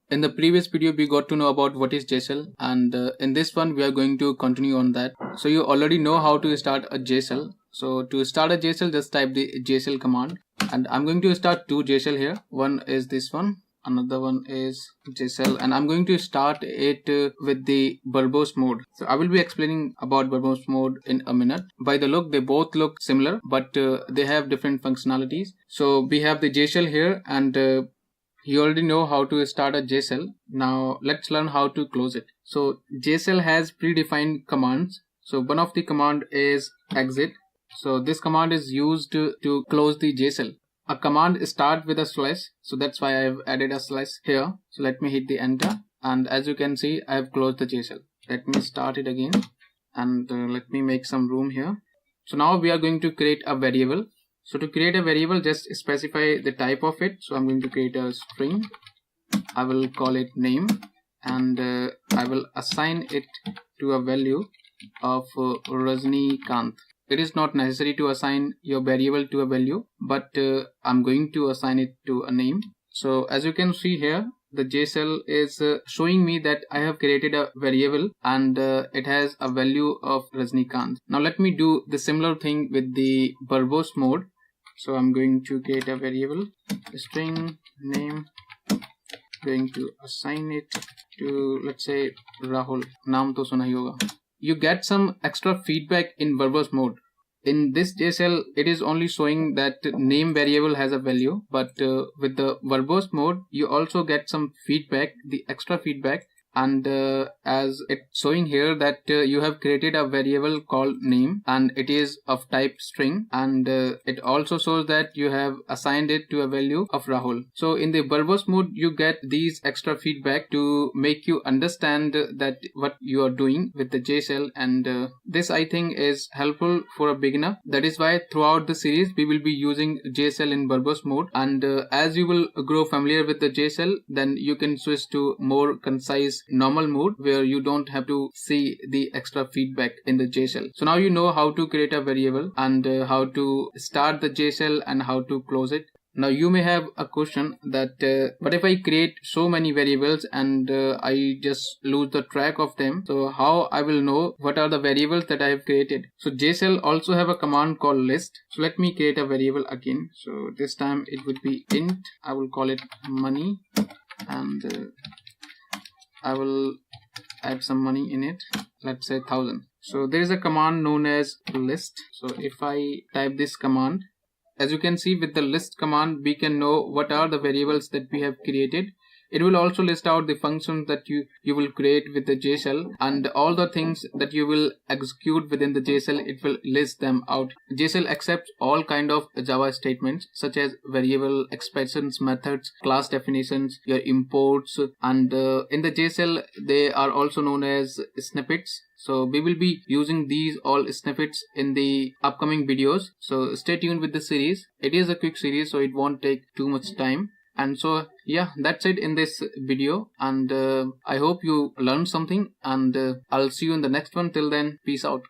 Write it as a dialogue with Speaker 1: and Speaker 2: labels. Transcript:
Speaker 1: In the previous video, we got to know about what is JSL, and in this one, we are going to continue on that. So you already know how to start a JSL. So to start a JSL, just type the JSL command, and I'm going to start two JSL here. One is this one, another one is JSL, and I'm going to start it with the verbose mode. So I will be explaining about verbose mode in a minute. By the look, they both look similar, but they have different functionalities. So we have the JSL here, and you already know how to start a JSL. Now let's learn how to close it. So JSL has predefined commands. So one of the command is exit. So this command is used to close the JSL. A command start with a slash. So that's why I have added a slash here. So let me hit the enter. And as you can see, I have closed the JSL. Let me start it again. And let me make some room here. So now we are going to create a variable. So to create a variable, just specify the type of it. So I'm going to create a string. I will call it name, and I will assign it to a value of Rajnikant. It is not necessary to assign your variable to a value, but I'm going to assign it to a name. So as you can see here, the JSL is showing me that I have created a variable and it has a value of Rajnikant. Now let me do the similar thing with the verbose mode. So I'm going to create a variable, string name, going to assign it to, let's say, Rahul. Naam to suna hi hoga. You get some extra feedback in verbose mode. In this JSL, it is only showing that name variable has a value, but with the verbose mode, you also get some feedback, the extra feedback. And as it's showing here that you have created a variable called name, and it is of type string, and it also shows that you have assigned it to a value of Rahul. So in the verbose mode, you get these extra feedback to make you understand that what you are doing with the JSL, and this I think is helpful for a beginner. That is why throughout the series we will be using JSL in verbose mode, and as you will grow familiar with the JSL, then you can switch to more concise normal mode where you don't have to see the extra feedback in the JSL. So now you know how to create a variable and how to start the JSL and how to close it. Now you may have a question that what if I create so many variables and I just lose the track of them? So how I will know what are the variables that I have created? So JSL also have a command called list. So let me create a variable again. So this time it would be int. I will call it money, and I will add some money in it, let's say 1000. So there is a command known as list. So if I type this command, as you can see with the list command, we can know what are the variables that we have created. It will also list out the functions that you will create with the JSL, and all the things that you will execute within the JSL, it will list them out. JSL accepts all kind of Java statements such as variable, expressions, methods, class definitions, your imports, and in the JSL they are also known as snippets. So we will be using these all snippets in the upcoming videos. So stay tuned with the series. It is a quick series, so it won't take too much time. And so yeah, that's it in this video, and I hope you learned something, and I'll see you in the next one. Till then, peace out.